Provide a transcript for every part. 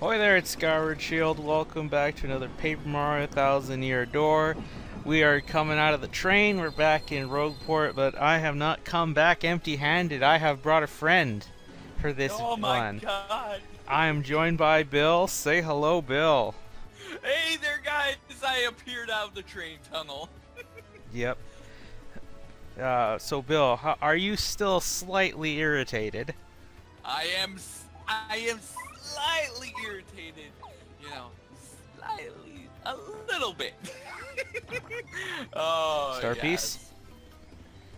Ahoy there, it's Skyward Shield. Welcome back to another Paper Mario 1000-Year Door. We are coming out of the train. We're back in Rogueport, but I have not come back empty-handed. I have brought a friend for this Oh one. my god! I am joined by Bill. Say hello, Bill. Hey there, guys! I appeared out of the train tunnel. Yep. So Bill, are you still slightly irritated? I am slightly irritated. You know, slightly, a little bit. Oh, Star yes. piece?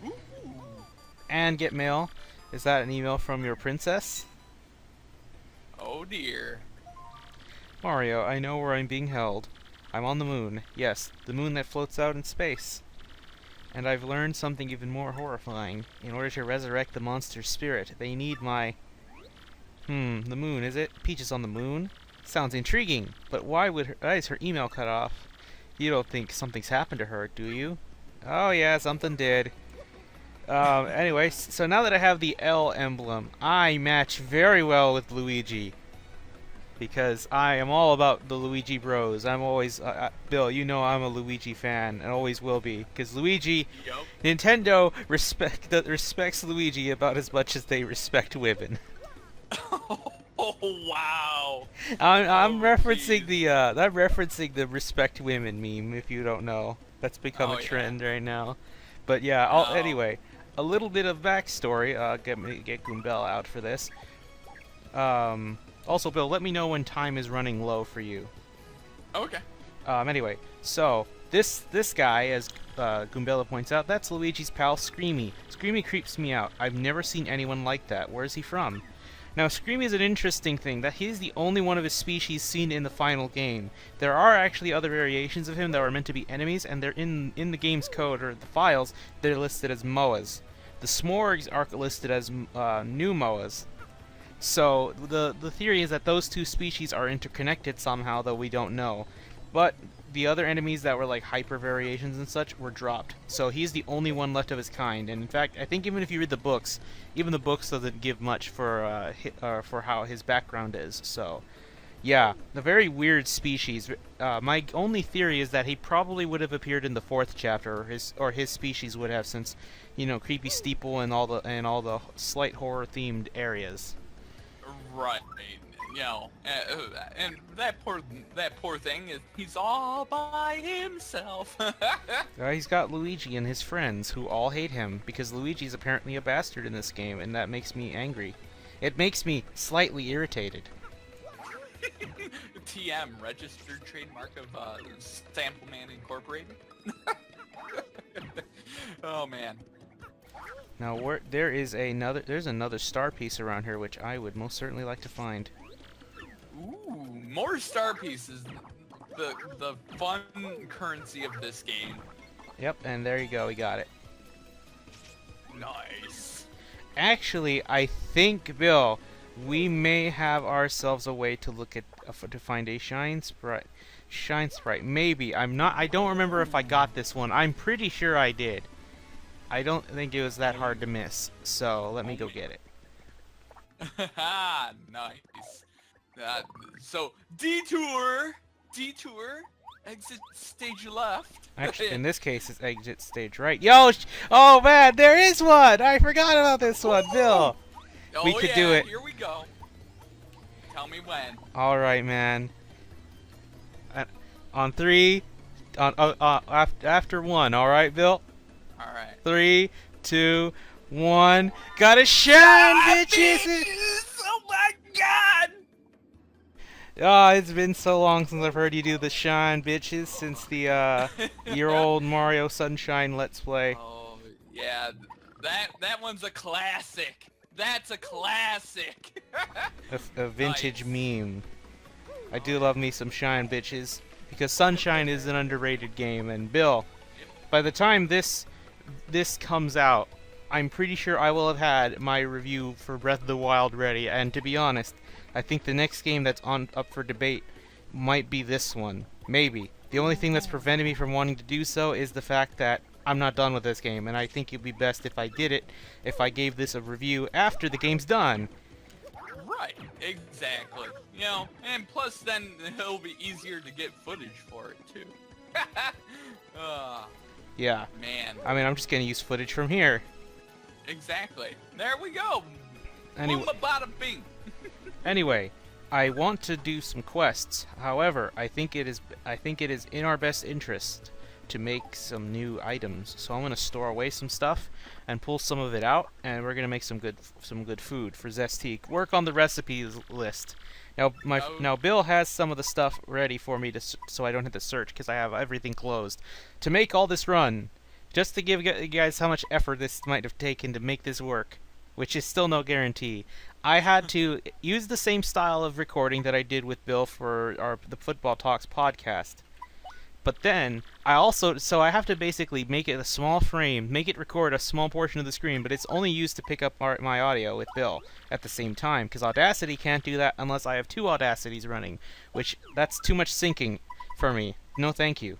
Ooh. And get mail. Is that an email from your princess? Oh dear. Mario, I know where I'm being held. I'm on the moon. Yes, the moon that floats out in space. And I've learned something even more horrifying. In order to resurrect the monster's spirit, they need my... the moon, is it? Peach is on the moon? Sounds intriguing, but why is her email cut off? You don't think something's happened to her, do you? Oh yeah, something did. Anyway, so now that I have the L emblem, I match very well with Luigi. Because I am all about the Luigi bros. I'm always, Bill, you know I'm a Luigi fan, and always will be. Because Luigi, Yup. Nintendo respects Luigi about as much as they respect women. Oh wow. I'm Oh, referencing jeez. I'm referencing the respect women meme. If you don't know, that's become Oh, a yeah. trend right now. But yeah, Oh. anyway, a little bit of backstory. Get Goombell out for this. Also, Bill, let me know when time is running low for you. Okay. Anyway, so this guy, as Goombella points out, that's Luigi's pal Screamy. Screamy creeps me out. I've never seen anyone like that. Where's he from? Now, Screamy is an interesting thing, that he's the only one of his species seen in the final game. There are actually other variations of him that were meant to be enemies, and they're in the game's code, or the files, they're listed as Moas. The Smorgs are listed as new Moas. So, the theory is that those two species are interconnected somehow, though we don't know. But the other enemies that were like hyper variations and such were dropped. So he's the only one left of his kind. And in fact, I think even if you read the books, even the books doesn't give much for how his background is. So, yeah, a very weird species. My only theory is that he probably would have appeared in the 4th chapter, or his species would have, since, you know, creepy steeple and all the slight horror themed areas. Right. You know, and that poor thing he's all by himself. He's got Luigi and his friends, who all hate him, because Luigi's apparently a bastard in this game, and that makes me angry. It makes me slightly irritated. TM, registered trademark of Sample Man Incorporated. Oh man. Now, there's another star piece around here, which I would most certainly like to find. Ooh, more star pieces. The fun currency of this game. Yep, and there you go, we got it. Nice. Actually, I think, Bill, we may have ourselves a way to look at to find a shine sprite. Shine sprite, maybe. I don't remember if I got this one. I'm pretty sure I did. I don't think it was that hard to miss. So let me go get it. Nice. So detour, exit stage left. Actually, in this case, it's exit stage right. Yo, oh man, there is one! I forgot about this one, Bill! Oh, We could yeah, do it. Here we go. Tell me when. Alright, man. On 3, after 1, alright, Bill? Alright. 3, 2, 1. Gotta shine, bitches! Oh my god! Oh, it's been so long since I've heard you do the shine, bitches, since the year-old Mario Sunshine Let's Play. Oh yeah, that one's a classic. That's a classic. A vintage Nice. meme. I do love me some shine, bitches, because Sunshine is an underrated game. And Bill, by the time this comes out, I'm pretty sure I will have had my review for Breath of the Wild ready. And to be honest, I think the next game that's up for debate might be this one. Maybe. The only thing that's prevented me from wanting to do so is the fact that I'm not done with this game, and I think it'd be best if I did it, if I gave this a review after the game's done. Right. Exactly. You know, and plus then it'll be easier to get footage for it too. Yeah. Man. I mean, I'm just gonna use footage from here. Exactly. There we go. Anyway, Boom, bada bing. anyway, I want to do some quests. However, I think it is in our best interest to make some new items. So I'm gonna store away some stuff and pull some of it out, and we're gonna make some good food for Zestique. Work on the recipes list. Now Bill has some of the stuff ready for me so I don't have to search because I have everything closed to make all this run. Just to give you guys how much effort this might have taken to make this work, which is still no guarantee. I had to use the same style of recording that I did with Bill for the Football Talks podcast. But then, I have to basically make it a small frame, make it record a small portion of the screen, but it's only used to pick up my audio with Bill at the same time, because Audacity can't do that unless I have two Audacities running, that's too much syncing for me. No thank you.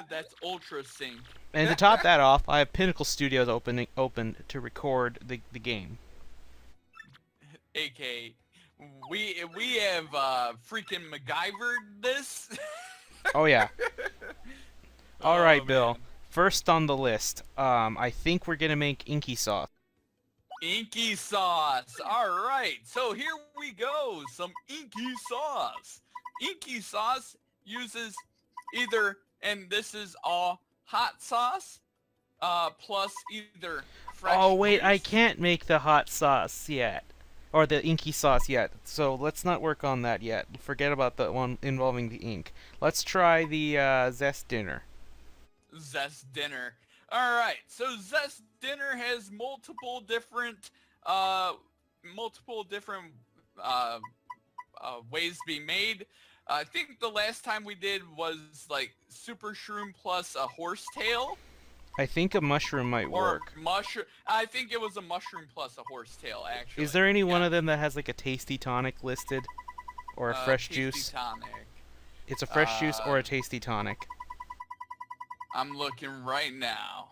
That's ultra sync. And to top that off, I have Pinnacle Studios open to record the game. AK, we have freaking MacGyvered this. Oh yeah. All right, Oh, Bill. man. First on the list, I think we're gonna make inky sauce. Inky sauce. All right. So here we go. Some inky sauce. Inky sauce uses either, and this is all hot sauce, plus either fresh Oh wait, I juice. can't make the hot sauce yet. Or the inky sauce yet. So let's not work on that yet. Forget about the one involving the ink. Let's try the zest dinner. Zest dinner. All right. So Zest dinner has multiple different ways to be made. I think the last time we did was like super shroom plus a horsetail. I think a mushroom might work. Or mushroom. I think it was a mushroom plus a horsetail, actually. Is there any one Yeah. of them that has like a tasty tonic listed? Or a fresh Tasty juice? Tonic. It's a fresh juice or a tasty tonic. I'm looking right now.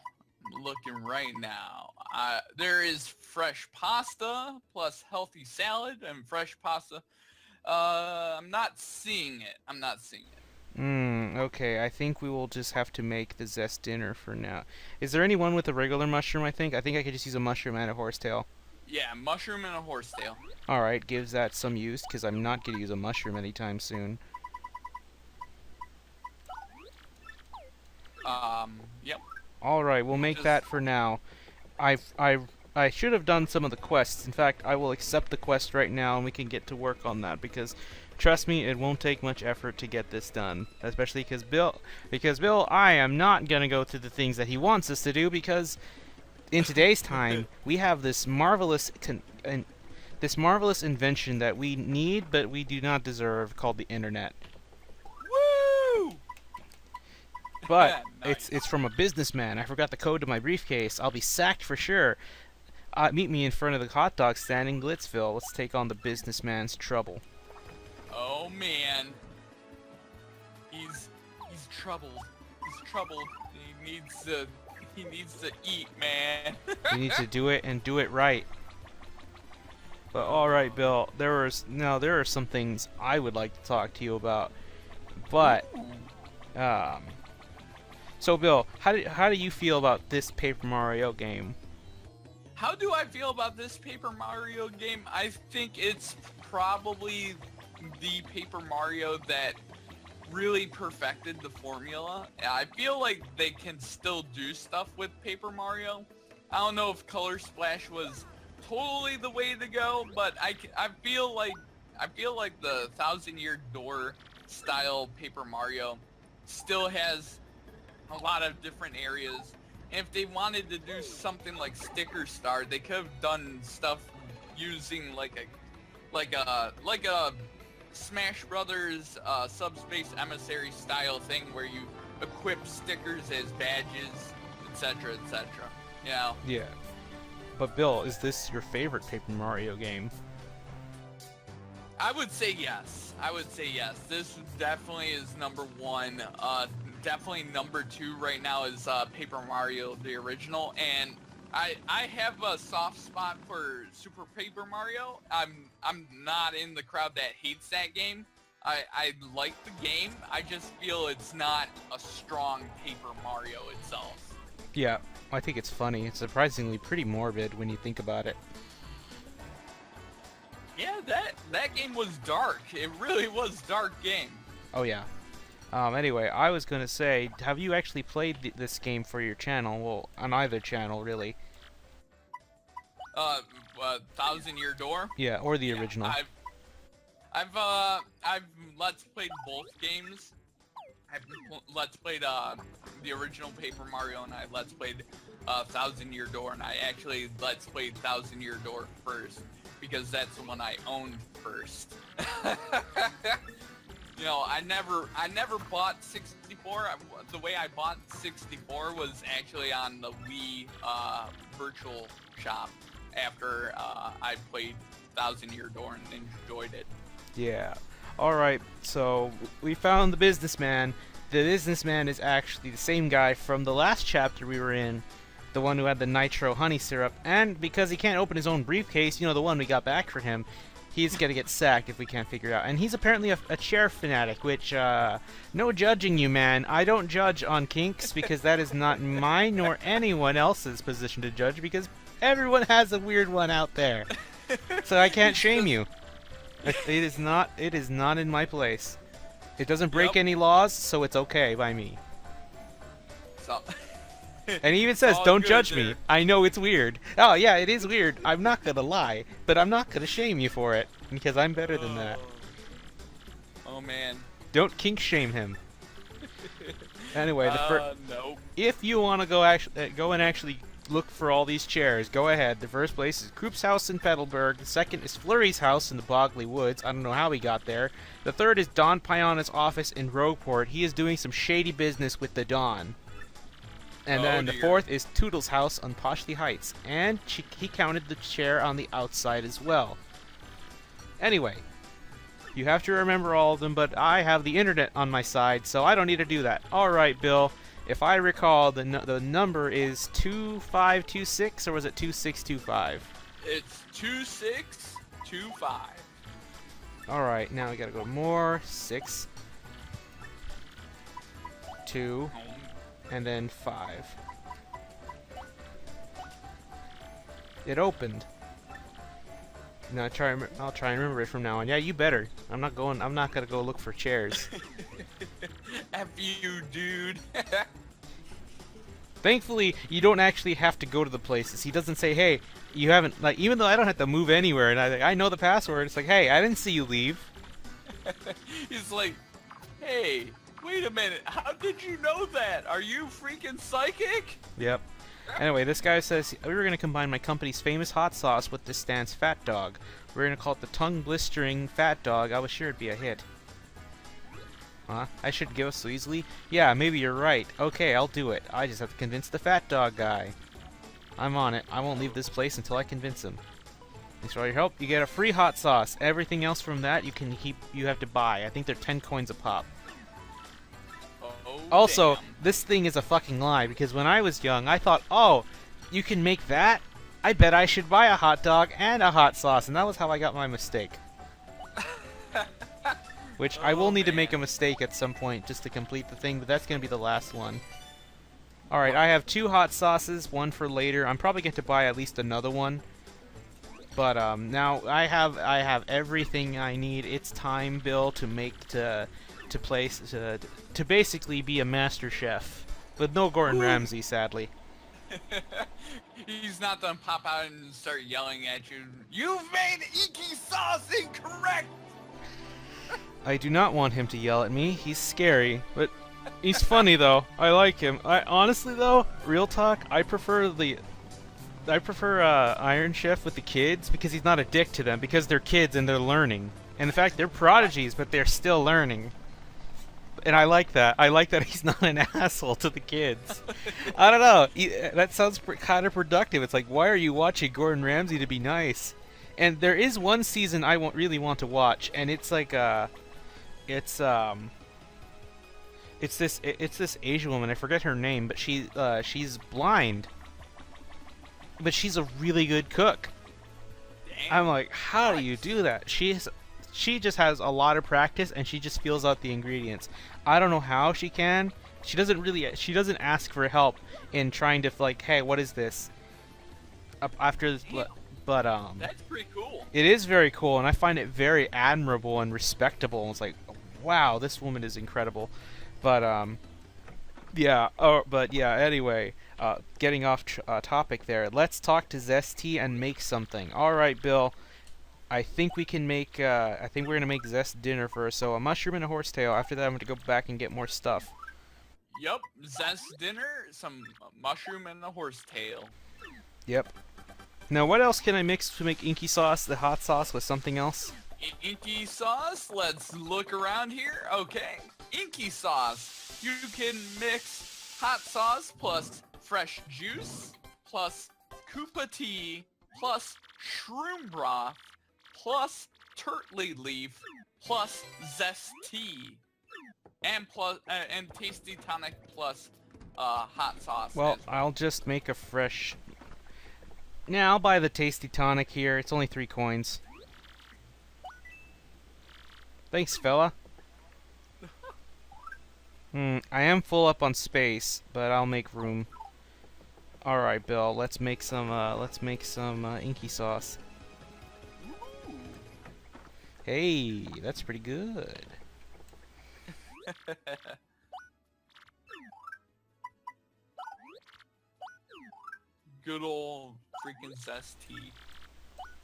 There is fresh pasta plus healthy salad and fresh pasta. I'm not seeing it. Okay, I think we will just have to make the zest dinner for now. Is there anyone with a regular mushroom, I think? I think I could just use a mushroom and a horsetail. Yeah, mushroom and a horsetail. Alright, gives that some use, because I'm not going to use a mushroom anytime soon. Yep. Alright, we'll make that for now. I should have done some of the quests. In fact, I will accept the quest right now, and we can get to work on that, because trust me, it won't take much effort to get this done. Especially because Bill, I am not going to go through the things that he wants us to do, because in today's time, we have this marvelous invention that we need, but we do not deserve, called the internet. Woo! But Nice. it's from a businessman. I forgot the code to my briefcase. I'll be sacked for sure. Meet me in front of the hot dog stand in Glitzville. Let's take on the businessman's trouble. Oh man. He's troubled. He needs to eat, man. We need to do it and do it right. But all right, Bill. There are some things I would like to talk to you about. But so Bill, how do you feel about this Paper Mario game? How do I feel about this Paper Mario game? I think it's probably the Paper Mario that really perfected the formula. I feel like they can still do stuff with Paper Mario. I don't know if Color Splash was totally the way to go, but I feel like the Thousand Year Door style Paper Mario still has a lot of different areas. And if they wanted to do something like Sticker Star, they could have done stuff using like a Smash Brothers Subspace Emissary style thing where you equip stickers as badges, etc., etc. You know? Yeah. But Bill, is this your favorite Paper Mario game? I would say yes. This definitely is number one. Definitely number two right now is Paper Mario the original, and I have a soft spot for Super Paper Mario. I'm not in the crowd that hates that game. I like the game. I just feel it's not a strong Paper Mario itself. Yeah, I think it's funny. It's surprisingly pretty morbid when you think about it. Yeah, that game was dark. It really was dark game. Oh yeah. Anyway, I was gonna say, have you actually played this game for your channel? Well, on either channel, really. 1,000 Year Door. Yeah, or the Yeah, original. I've let's played both games. I've let's played the original Paper Mario, and I let's played 1,000 Year Door, and I actually let's played 1,000 Year Door first because that's the one I owned first. You know, I never bought 64. The way I bought 64 was actually on the Wii Virtual Shop after I played 1,000 Year Door and enjoyed it. Yeah. Alright, so we found the businessman. The businessman is actually the same guy from the last chapter we were in. The one who had the nitro honey syrup. And because he can't open his own briefcase, you know, the one we got back for him, he's gonna get sacked if we can't figure it out. And he's apparently a chair fanatic, which, no judging you, man. I don't judge on kinks because that is not mine nor anyone else's position to judge because everyone has a weird one out there. So I can't shame you. It is not in my place. It doesn't break any laws, so it's okay by me. So, and he even says, all don't good judge there. me. I know it's weird. Oh, yeah, it is weird. I'm not gonna lie. But I'm not gonna shame you for it. Because I'm better than that. Oh, man. Don't kink shame him. Anyway, nope. if you want to go and actually look for all these chairs, go ahead. The first place is Kroop's house in Petalburg. The second is Flurry's house in the Bogley Woods. I don't know how he got there. The third is Don Piana's office in Rogueport. He is doing some shady business with the Don. And then the fourth is Toodle's house on Poshley Heights. And he counted the chair on the outside as well. Anyway, you have to remember all of them, but I have the internet on my side, so I don't need to do that. Alright, Bill. If I recall, the number is 2526, or was it 2625? It's 2625. Alright, now we gotta go more. 6, 2, and then 5. It opened. Now I'll try and remember it from now on. Yeah, you better. I'm not gonna go look for chairs. F you, dude. Thankfully, you don't actually have to go to the places. He doesn't say, hey, you haven't, like, even though I don't have to move anywhere, and I know the password, it's like, hey, I didn't see you leave. He's like, hey, wait a minute, how did you know that? Are you freaking psychic? Yep. Anyway, this guy says, we were going to combine my company's famous hot sauce with this stand's fat dog. We're going to call it the tongue-blistering fat dog. I was sure it'd be a hit. Huh? I should give us so easily? Yeah, maybe you're right. Okay, I'll do it. I just have to convince the fat dog guy. I'm on it. I won't leave this place until I convince him. Thanks for all your help. You get a free hot sauce. Everything else from that you have to buy. I think they're 10 coins a pop. Oh, Also, damn. this thing is a fucking lie, because when I was young, I thought, oh, you can make that? I bet I should buy a hot dog and a hot sauce, and that was how I got my mistake. Which I will need to make a mistake at some point just to complete the thing, but that's going to be the last one. Alright, I have 2 hot sauces, one for later. I'm probably going to buy at least another one. But now I have everything I need. It's time, Bill, to basically be a master chef. With no Gordon Ramsay, sadly. He's not gonna pop out and start yelling at you. You've made Iki sauce incorrect! I do not want him to yell at me. He's scary, but he's funny though. I like him. I honestly though, real talk, I prefer Iron Chef with the kids because he's not a dick to them because they're kids and they're learning. And in fact, they're prodigies, but they're still learning. And I like that. I like that he's not an asshole to the kids. I don't know. That sounds kind of productive. It's like, why are you watching Gordon Ramsay to be nice? And there is one season I really want to watch, and it's like it's this Asian woman. I forget her name, but she's blind. but she's a really good cook. I'm like, how do you Nice. do that? She just has a lot of practice, and she just feels out the ingredients. I don't know how she can. She doesn't ask for help in trying to like, hey, what is this? After this, Damn. but That's pretty cool. it is very cool, and I find it very admirable and respectable. It's like, wow, this woman is incredible. But yeah. Oh, but yeah. Anyway, getting off topic there. Let's talk to Zesty and make something. All right, Bill. I think we can make. I think we're gonna make Zest dinner first. So a mushroom and a horsetail. After that, I'm gonna go back and get more stuff. Yup, Zest dinner, some mushroom and a horsetail. Yep. Now, what else can I mix to make inky sauce, the hot sauce, with something else? Inky sauce, let's look around here. Okay, inky sauce. You can mix hot sauce plus fresh juice plus Koopa tea plus shroom broth plus turtley leaf plus zest tea and tasty tonic plus hot sauce. Well, as well. I'll just make a fresh. Now I'll buy the tasty tonic here. It's only 3 coins. Thanks, fella. I am full up on space, but I'll make room. All right, Bill. Let's make some. Inky sauce. Hey, that's pretty good. Good old freaking zest tea.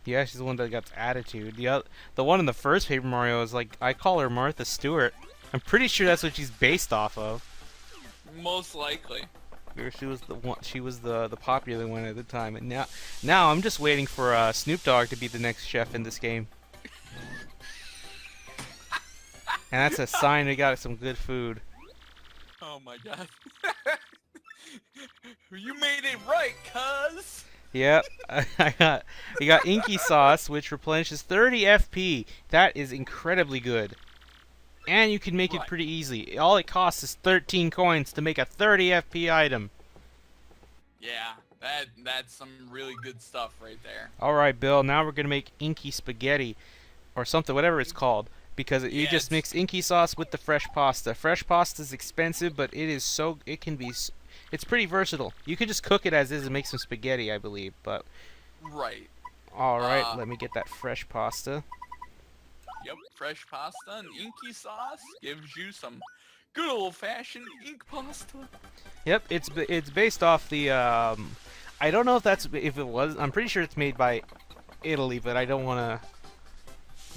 Yeah, she's the one that got the attitude. The one in the first Paper Mario is like, I call her Martha Stewart. I'm pretty sure that's what she's based off of. Most likely. She was the one. She was the popular one at the time. And now I'm just waiting for Snoop Dogg to be the next chef in this game. And that's a sign we got some good food. Oh my god. You made it right, cuz! Yep, we got Inky Sauce, which replenishes 30 FP. That is incredibly good. And you can make it pretty easy. All it costs is 13 coins to make a 30 FP item. Yeah, that's some really good stuff right there. Alright, Bill, now we're going to make Inky Spaghetti. Or something, whatever it's called. Because you just mix Inky Sauce with the fresh pasta. Fresh pasta is expensive, but it's pretty versatile. You could just cook it as is and make some spaghetti, I believe. But Right. alright, let me get that fresh pasta. Yep, fresh pasta and inky sauce gives you some good old-fashioned ink pasta. Yep, it's based off the I don't know if it was. I'm pretty sure it's made by Italy, but I don't want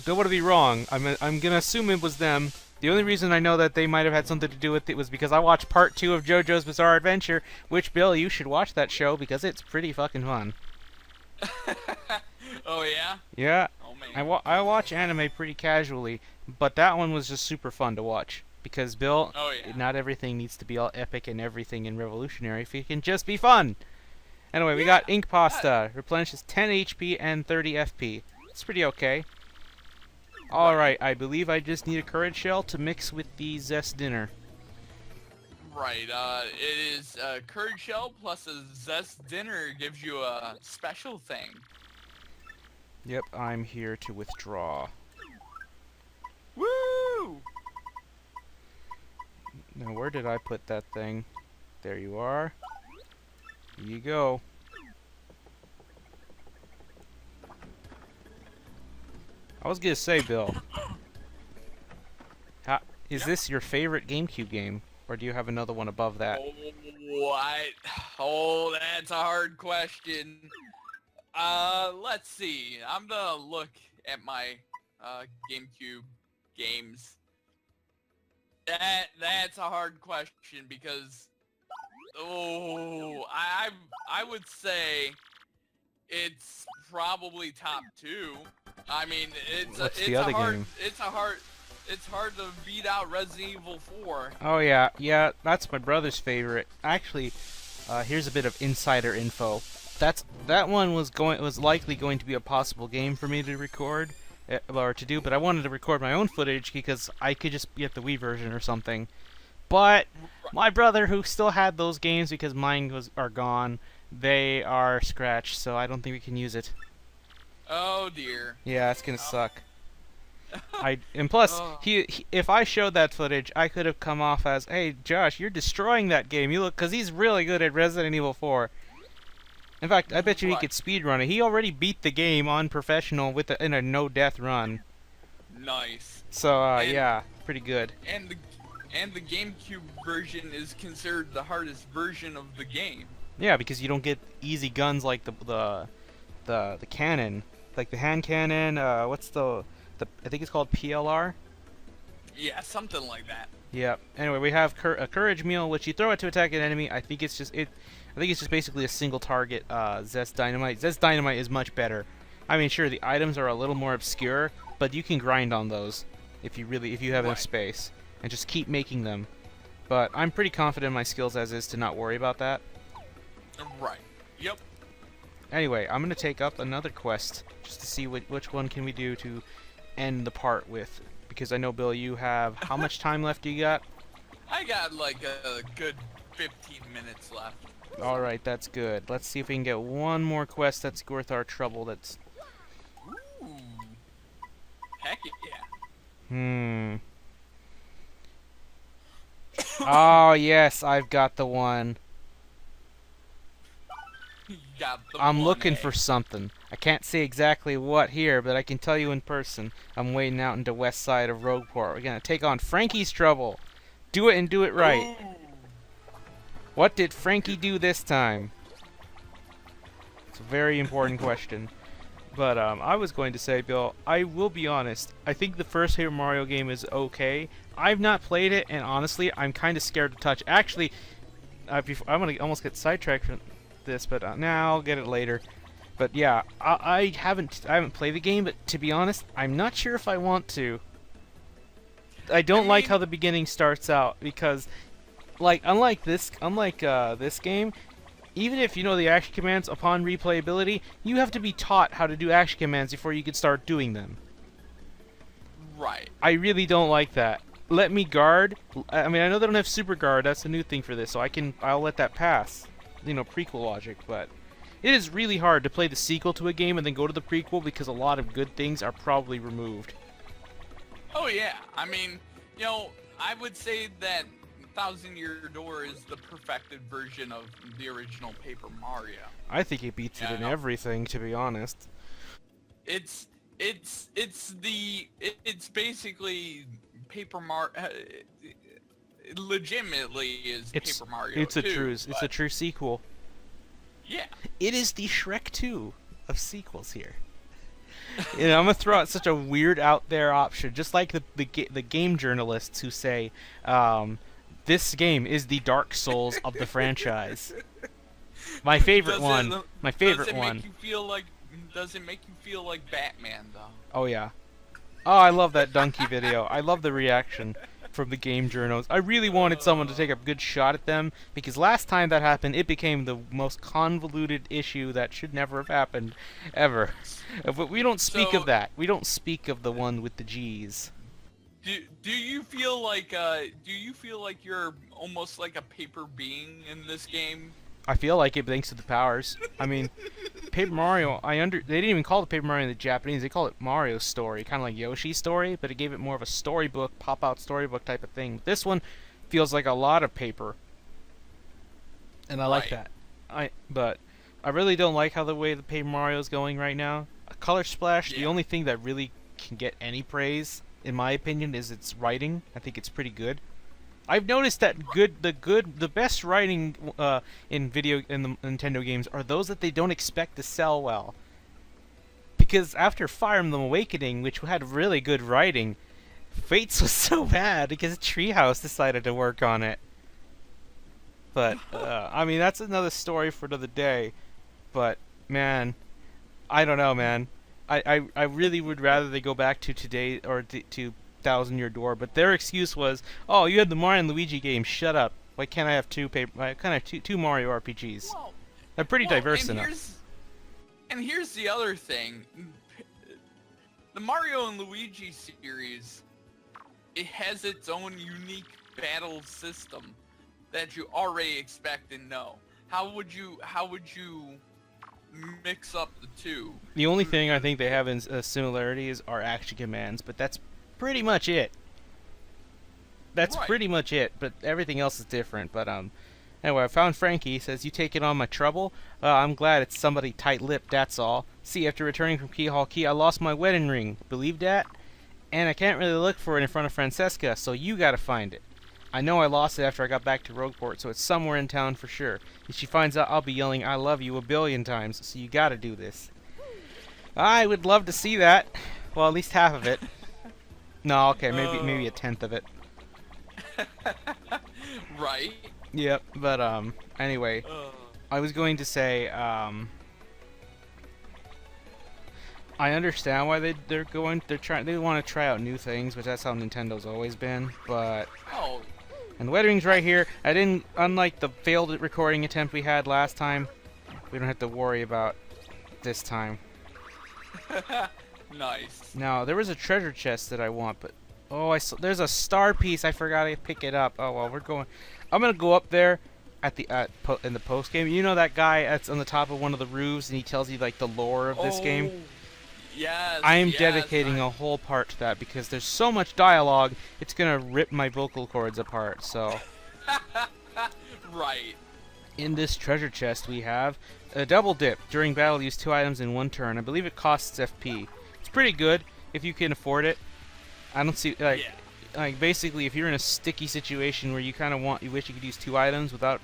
to be wrong. I'm gonna assume it was them. The only reason I know that they might have had something to do with it was because I watched part 2 of JoJo's Bizarre Adventure, which, Bill, you should watch that show because it's pretty fucking fun. Oh yeah? Yeah, Oh man. I watch anime pretty casually, but that one was just super fun to watch. Because, Bill, Oh yeah. not everything needs to be all epic and everything and revolutionary if it can just be fun. Anyway, we got Ink Pasta. Replenishes 10 HP and 30 FP. It's pretty okay. Alright, I believe I just need a courage shell to mix with the zest dinner. Right, it is a curd shell plus a zest dinner gives you a special thing. Yep, I'm here to withdraw. Woo! Now, where did I put that thing? There you are. Here you go. I was gonna say, Bill. Is this your favorite GameCube game? Or do you have another one above that? What? Oh, that's a hard question. Let's see. I'm gonna look at my GameCube games. That's a hard question because I would say it's probably top 2. I mean, What's the other game? It's hard to beat out Resident Evil 4. Oh yeah, that's my brother's favorite. Actually, here's a bit of insider info. That one was likely going to be a possible game for me to record or to do, but I wanted to record my own footage because I could just get the Wii version or something. But my brother, who still had those games because mine are gone, They are scratched, so I don't think we can use it. Oh dear. Yeah, it's gonna Oh. suck. And plus, Oh. if I showed that footage, I could have come off as, "Hey, Josh, you're destroying that game. You look," because he's really good at Resident Evil 4. In fact, I bet you he Right. could speedrun it. He already beat the game on professional in a no-death run. Nice. So, And yeah, pretty good. and the GameCube version is considered the hardest version of the game. Yeah, because you don't get easy guns like the cannon, like the hand cannon. What's the I think it's called PLR. Yeah, something like that. Yep. Anyway, we have a courage meal, which you throw it to attack an enemy. I think it's just basically a single target. Zest dynamite. Zest dynamite is much better. I mean, sure, the items are a little more obscure, but you can grind on those if you have enough Right. space and just keep making them. But I'm pretty confident in my skills as is to not worry about that. Right. Yep. Anyway, I'm gonna take up another quest just to see which one can we do to end the part with, because I know, Bill, you have how much time left do you got? I got like a good 15 minutes left. All right, that's good. Let's see if we can get one more quest that's worth our trouble. That's Ooh. Heck yeah. Oh yes, I've got the one. You got the I'm one, looking eh? for something. I can't say exactly what here, but I can tell you in person. I'm waiting out into west side of Rogueport. We're gonna take on Frankie's trouble. Do it and do it right. Ooh. What did Frankie do this time? It's a very important question. But I was going to say, Bill, I will be honest. I think the first Paper Mario game is okay. I've not played it, and honestly, I'm kind of scared to touch. Actually, I'm gonna almost get sidetracked from this, but now I'll get it later. But yeah, I haven't played the game, but to be honest, I'm not sure if I want to. I don't like how the beginning starts out because, like, unlike this game, even if you know the action commands upon replayability, you have to be taught how to do action commands before you can start doing them. Right. I really don't like that. Let me guard. I mean, I know they don't have super guard. That's a new thing for this, so I'll let that pass. You know, prequel logic, but it is really hard to play the sequel to a game and then go to the prequel because a lot of good things are probably removed. Oh yeah. I mean, you know, I would say that Thousand Year Door is the perfected version of the original Paper Mario. I think it beats it in everything, to be honest. It's basically Paper Mario. Legitimately is Paper Mario. It's a true sequel. Yeah. It is the Shrek 2 of sequels here. You know, I'm gonna throw out such a weird out there option, just like the game journalists who say, this game is the Dark Souls of the franchise. My favorite one. Does it make you feel like Batman though? Oh yeah. Oh, I love that donkey video. I love the reaction from the game journals. I really wanted someone to take a good shot at them, because last time that happened, it became the most convoluted issue that should never have happened, ever. But we don't speak of that. We don't speak of the one with the G's. Do you feel like you're almost like a paper being in this game? I feel like it thanks to the powers. I mean, Paper Mario, they didn't even call it Paper Mario in the Japanese. They call it Mario's Story, kind of like Yoshi's Story, but it gave it more of a storybook, pop-out storybook type of thing. This one feels like a lot of paper, and I like that. But I really don't like how the way the Paper Mario is going right now. A Color Splash, the only thing that really can get any praise, in my opinion, is its writing. I think it's pretty good. I've noticed that the best writing in the Nintendo games are those that they don't expect to sell well. Because after Fire Emblem Awakening, which had really good writing, Fates was so bad because Treehouse decided to work on it. But I mean, that's another story for another day. But man, I don't know, man. I really would rather they go back to today or to Thousand Year Door, but their excuse was, "Oh, you had the Mario and Luigi game. Shut up. Why can't I have two Mario RPGs?" Well, They're pretty diverse enough. And here's the other thing: the Mario and Luigi series, it has its own unique battle system that you already expect and know. how would you mix up the two? The only thing I think they have in similarities are action commands, but that's pretty much it. That's Right. pretty much it, but everything else is different. But anyway, I found Frankie. He says, "You taking on my trouble? I'm glad it's somebody tight-lipped, that's all. See, after returning from Keyhall Key, I lost my wedding ring. Believe that? And I can't really look for it in front of Francesca, so you gotta find it. I know I lost it after I got back to Rogueport, so it's somewhere in town for sure. If she finds out, I'll be yelling, 'I love you' 1,000,000,000 times, so you gotta do this." I would love to see that. Well, at least half of it. No, okay, maybe a tenth of it. Right. Yep, but anyway, I was going to say I understand why they want to try out new things, which that's how Nintendo's always been. But Oh. and the wedding ring's right here. I didn't, unlike the failed recording attempt we had last time, we don't have to worry about this time. Nice. Now there was a treasure chest that I want, but there's a star piece. I forgot to pick it up. Oh well, I'm gonna go up there at the in the post game. You know that guy that's on the top of one of the roofs, and he tells you like the lore of this game. Yes. I am yes, dedicating a whole part to that because there's so much dialogue. It's gonna rip my vocal cords apart. So Right. in this treasure chest we have a double dip. During battle, use 2 items in 1 turn. I believe it costs FP. It's pretty good if you can afford it. I don't see Yeah. like basically if you're in a sticky situation where you kind of you wish you could use 2 items without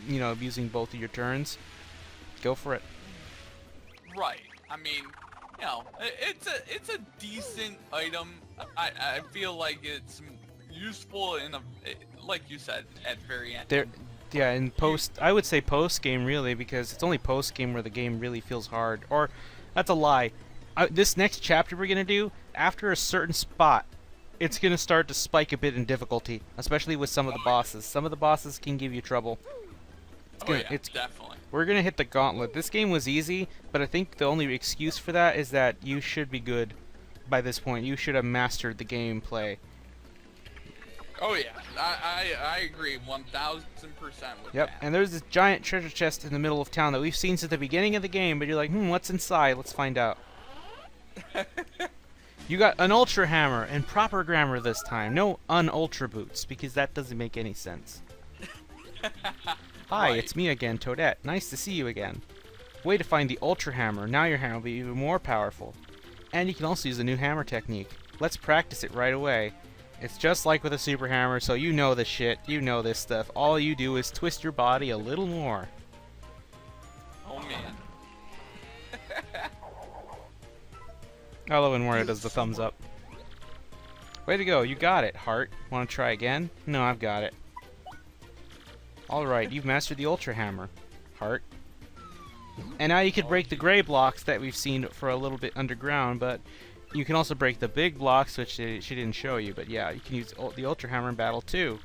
abusing both of your turns, go for it. Right. I mean, it's a decent item. I feel like it's useful like you said, at very end. Yeah, in I would say post game really, because it's only post game where the game really feels hard. Or that's a lie. This next chapter we're gonna do, after a certain spot, it's gonna start to spike a bit in difficulty, especially with some of the bosses. Some of the bosses can give you trouble. Definitely. We're gonna hit the gauntlet. This game was easy, but I think the only excuse for that is that you should be good by this point. You should have mastered the gameplay. Oh yeah, I agree 1,000% with Yep, that. and there's this giant treasure chest in the middle of town that we've seen since the beginning of the game, but you're like, what's inside? Let's find out. You got an ultra hammer and proper grammar this time. No un-ultra boots, because that doesn't make any sense. Hi, Right. it's me again, Toadette. Nice to see you again. Way to find the ultra hammer. Now your hammer will be even more powerful. And you can also use the new hammer technique. Let's practice it right away. It's just like with a super hammer, so you know this shit. You know this stuff. All you do is twist your body a little more. Oh man. I love when Mario does the thumbs up. Way to go, you got it, Heart. Want to try again? No, I've got it. Alright, you've mastered the Ultra Hammer, Heart. And now you can break the gray blocks that we've seen for a little bit underground, but you can also break the big blocks, which she didn't show you, but yeah, you can use the Ultra Hammer in battle too.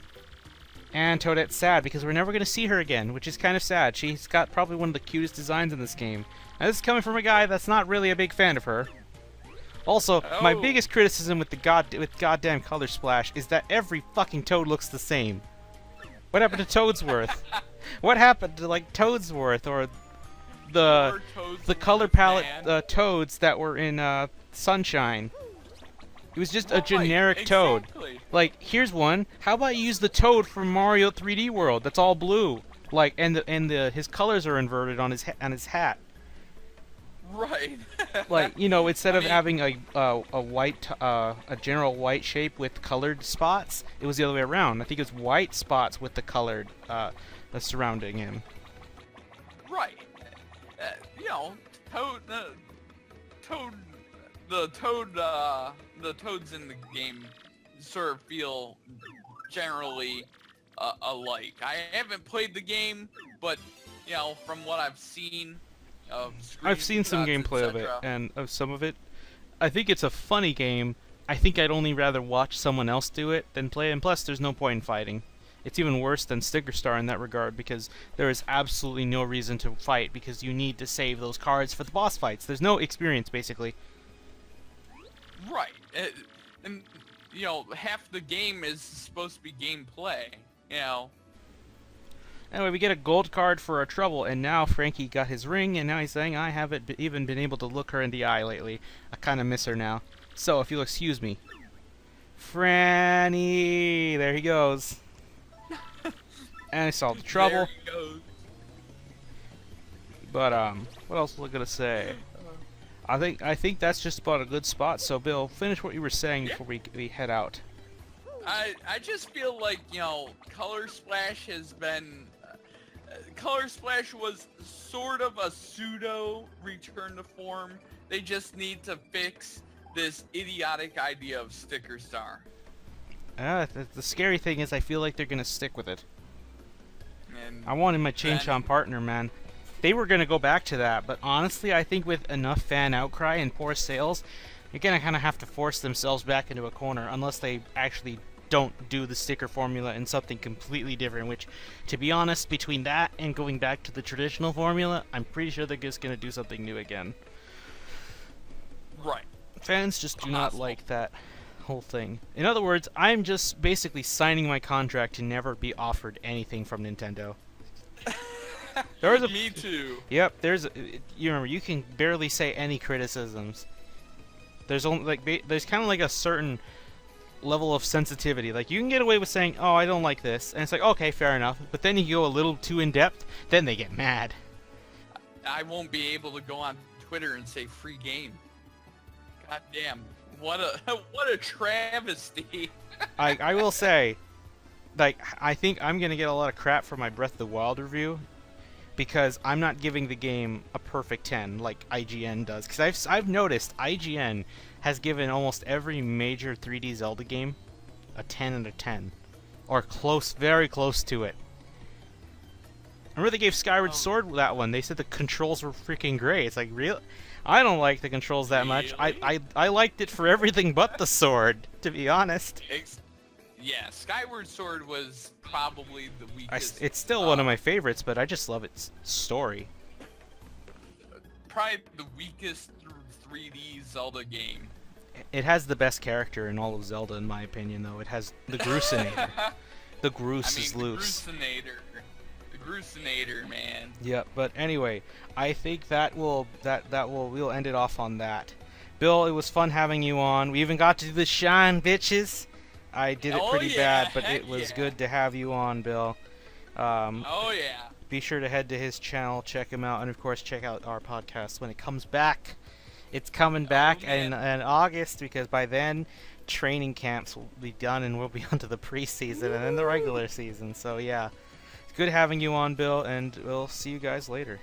And Toadette's sad because we're never going to see her again, which is kind of sad. She's got probably one of the cutest designs in this game. And this is coming from a guy that's not really a big fan of her. Also, my biggest criticism with goddamn Color Splash is that every fucking Toad looks the same. What happened to Toadsworth? What happened to like Toadsworth or the color palette Toads that were in Sunshine? It was just a generic Toad. Like, here's one. How about you use the Toad from Mario 3D World? That's all blue. Like, and his colors are inverted on his hat. Right. Like, instead of having a general white shape with colored spots, it was the other way around. I think it was white spots with the colored surrounding him. Right. The Toads in the game sort of feel generally alike. I haven't played the game, but from what I've seen. I've seen some gameplay of it, and of some of it. I think it's a funny game. I think I'd only rather watch someone else do it than play it, and plus there's no point in fighting. It's even worse than Sticker Star in that regard, because there is absolutely no reason to fight, because you need to save those cards for the boss fights. There's no experience, basically. Right. And, half the game is supposed to be gameplay, Anyway, we get a gold card for our trouble, and now Frankie got his ring, and now he's saying, I haven't even been able to look her in the eye lately. I kind of miss her now. So, if you'll excuse me. Franny! There he goes. And I solved the trouble. There he goes. But, what else was I gonna say? I think that's just about a good spot. So, Bill, finish what you were saying before we head out. I just feel like, you know, Color Splash has been... Color Splash was sort of a pseudo return to form. They just need to fix this idiotic idea of Sticker Star. The scary thing is I feel like they're gonna stick with it. And I wanted my Chain Chomp partner, man. They were gonna go back to that, but honestly, I think with enough fan outcry and poor sales, you're gonna kind of have to force themselves back into a corner unless they actually don't do the sticker formula in something completely different, which, to be honest, between that and going back to the traditional formula, I'm pretty sure they're just going to do something new again. Right. Fans just do not like that whole thing. In other words, I'm just basically signing my contract to never be offered anything from Nintendo. Me too. Yep, you remember, you can barely say any criticisms. There's only, like, there's kind of like a certain level of sensitivity. Like, you can get away with saying, oh, I don't like this, and it's like, okay, fair enough, but then you go a little too in-depth, then they get mad. I won't be able to go on Twitter and say free game. God damn, what a travesty. I will say, like, I think I'm gonna get a lot of crap for my Breath of the Wild review, because I'm not giving the game a perfect 10 like IGN does. Because I've noticed IGN has given almost every major 3D Zelda game a 10 out of 10. Or close, very close to it. I remember they gave Skyward Sword that one. They said the controls were freaking great. It's like, real? I don't like the controls that much. I liked it for everything but the sword, to be honest. Yeah, Skyward Sword was probably the weakest. It's still one of my favorites, but I just love its story. Probably the weakest 3D Zelda game. It has the best character in all of Zelda, in my opinion, though. It has the Grusenator. The Groose is loose. The Grusenator, man. Yeah, but anyway, I think we'll end it off on that. Bill, it was fun having you on. We even got to do the shine, bitches. I did it pretty bad, but it was good to have you on, Bill. Oh yeah. Be sure to head to his channel, check him out, and of course check out our podcast when it comes back. It's coming back in August, because by then training camps will be done and we'll be onto the preseason and then the regular season. So yeah, it's good having you on, Bill, and we'll see you guys later.